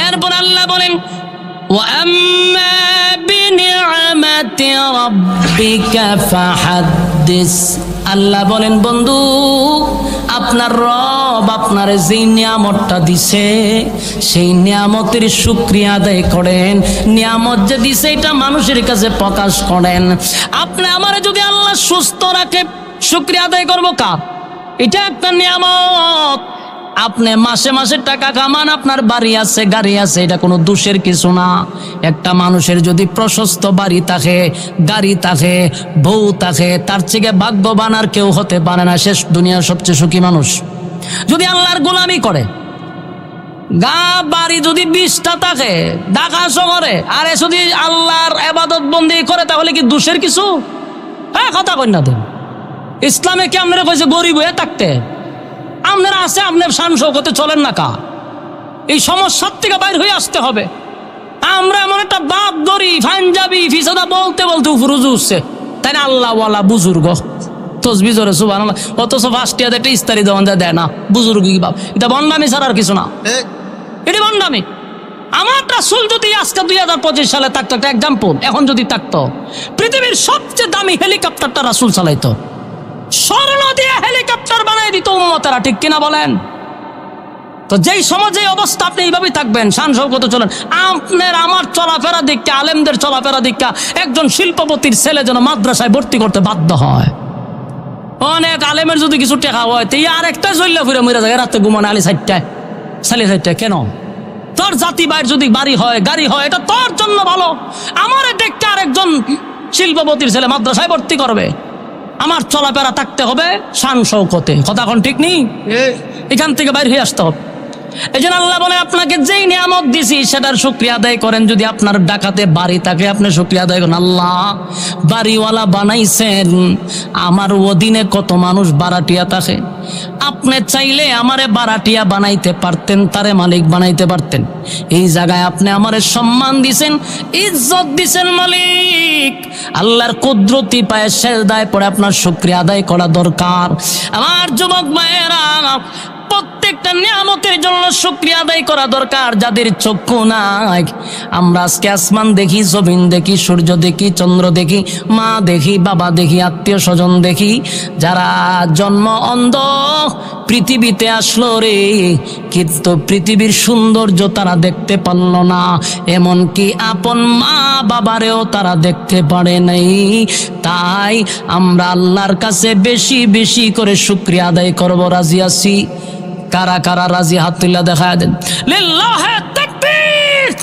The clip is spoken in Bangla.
এরপর আল্লাহ বলেন ওয়াম্মা বিনিআমাতি রাব্বিকা ফাহাদ্দিস। আল্লাহ বলেন বন্ধু, আপনার রব আপনার যেই নিয়ামতটা দিছে সেই নিয়ামতের শুকরিয়া আদায় করেন। নিয়ামত যে দিছে এটা মানুষের কাছে প্রকাশ করেন। আপনি আমারে যদি আল্লাহ সুস্থ রাখে শুকরিয়া আদায় করবো কার? এটা একটা নিয়ামত। আপনি মাসে মাসে টাকা কামান, আপনার বাড়ি আছে গাড়ি আছে, এটা কোনো দোষের কিছু না। একটা মানুষের যদি প্রশস্ত বাড়ি থাকে, গাড়ি থাকে, বউ থাকে, তার থেকে ভাগ্যবান আর কেউ হতে পারে না। শেষ দুনিয়ার সবচেয়ে সুখী মানুষ যদি আল্লাহর গোলামি করে। বাড়ি যদি 20টা থাকে ঢাকা শহরে, আর যদি আল্লাহর ইবাদত বন্দেগি করে, তাহলে কি দোষের কিছু? হ্যাঁ, কথা কই না দেন। ইসলামে কি আপনারা কইছে গরিব হয়ে থাকতে? আপনারা আছে, আপনার শান শৌকতে চলেন না কা? এই সমস্যার থেকে বাইর হয়ে আসতে হবে। আমরা এমন একটা বাপ দরি পাঞ্জাবি ফিসাদা বলতে বলতে উপরে উঠছে, তাই না? আল্লাহওয়ালা বুজুর্গ তসবি জোরে সুবহানাল্লাহ, অথচ ফার্স্টিয়া একটা ইস্তারি দেওয়ান দেয় না। বুজুর্গ কি বাপ? এটা বন্ডামি ছাড়া আর কিছু না। এটা বন্ডামি। আমার রাসূল যদি আজকে 2025 সালে থাকতো, একটা এক্সাম্পল, এখন যদি থাকতো, পৃথিবীর সবচেয়ে দামি হেলিকপ্টারটা রাসূল চালাইতো, স্বর্ণ দিয়ে হেলিকপ্টার বানাই দিত উম্মতেরা, ঠিক কিনা বলেন? তো যেই সমাজে অবস্থা, আপনি এইভাবেই থাকবেন, শান শৌকতে চলেন। আপনার আমার চলাফেরা দিকটা, আলেমদের চলাফেরা দিকটা, একজন শিল্পপতির ছেলে যেন মাদ্রাসায় ভর্তি করতে বাধ্য হয়। অনেক আলেমের যদি কিছু টেকা হয়, তো আরেকটা চল্লা ফিরে মরে যায়, রাতে ঘুমানো আলি 4টায় সালি 4টায়। কেন? তোর জাতি বাইর যদি বাড়ি হয় গাড়ি হয়, এটা তোর জন্য ভালো। আমার দেখতে আরেকজন শিল্পপতির ছেলে মাদ্রাসায় ভর্তি করবে। আমার চলাফেরা থাকতে হবে শান শৌকতে। কথা এখন ঠিক নেই? এখান থেকে বাইরে হয়ে আসতে হবে। এই জন্য আল্লাহ বলে, আপনাকে যেই নিয়ামত দিছি সেটার শুকরিয়া আদায় করেন। যদি আপনার ডাকাতে বাড়ি থাকে, আপনি শুকরিয়া আদায় করেন। আল্লাহ বাড়িওয়ালা বানাইছেন, আমার অধীনে কত মানুষ বারাটিয়া থাকে। আপনি চাইলে আমারে বারাটিয়া বানাইতে পারতেন, তারে মালিক বানাইতে পারতেন। এই জায়গায় আপনি আমারে সম্মান দিছেন, ইজ্জত দিছেন মালিক। আল্লাহর কুদরতি পায়ে সেজদায় পড়ে আপনার শুকরিয়া আদায় করা দরকার। আমার যুবক ভাইয়েরা, প্রত্যেকটা নিয়ামতের জন্য শুকরিয়া আদায় করা দরকার। যাদের চক্ষু নাই, আমরা আজকে আসমান দেখি, জমিন দেখি, সূর্য দেখি, চন্দ্র দেখি, মা দেখি, বাবা দেখি, আত্মীয় স্বজন দেখি, যারা জন্ম অন্ধ পৃথিবীতে আসলো রে, কিন্তু পৃথিবীর সৌন্দর্য তারা দেখতে পারল না। এমনকি আপন মা বাবারেও তারা দেখতে পারে নাই। তাই আমরা আল্লাহর কাছে বেশি বেশি করে শুকরিয়া আদায় করব। রাজি আছি? কারা কারা রাজি? হাত তুলে দেখা দেন। লিল্লাহি তাকবীর।